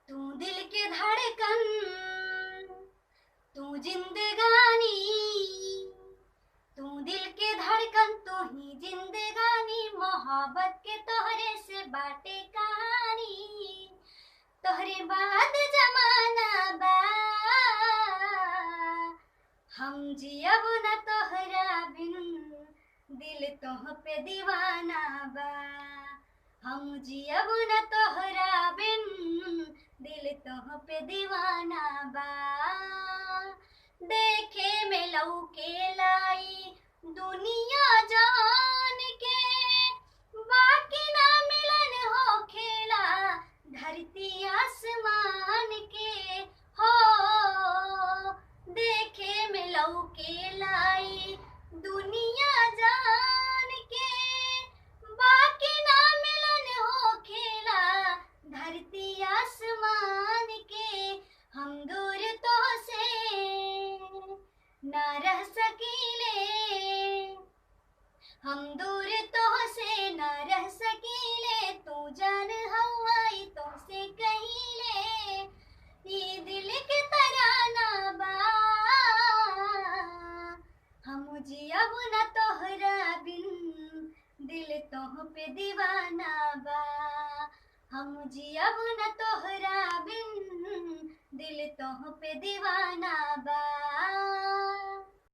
तू दिल के धड़कन, तू जिंदगानी, तू दिल के धड़कन, तू ही जिंदगानी। मोहब्बत के तोहरे से बाटे कहानी, तोहरे बाद जमाना बा। हम जियब न तोहरा बिन, दिल तोह पे दीवाना बा। हम जियब न तोहरा बिन, दिल तोह पे दीवाना बा। देखे में लौके लाई दुनिया जान के, बाकी ना मिलन हो खेला धरती आसमान के। हो देखे में लौके लाई दुनिया जान के, बाकी ना मिलन हो खेला धरती आसमान के। हम दूर तो से ना रह सकीले, हम दूर तो से ना रह सकीले। तू जान हवाई तो से कहीले, ये दिल के तराना बा। हम जियब न तोहरा बिन, दिल तोह पे दीवाना बा। हम जियब न तोहरा बिन, दिल तोह पे दीवाना बा।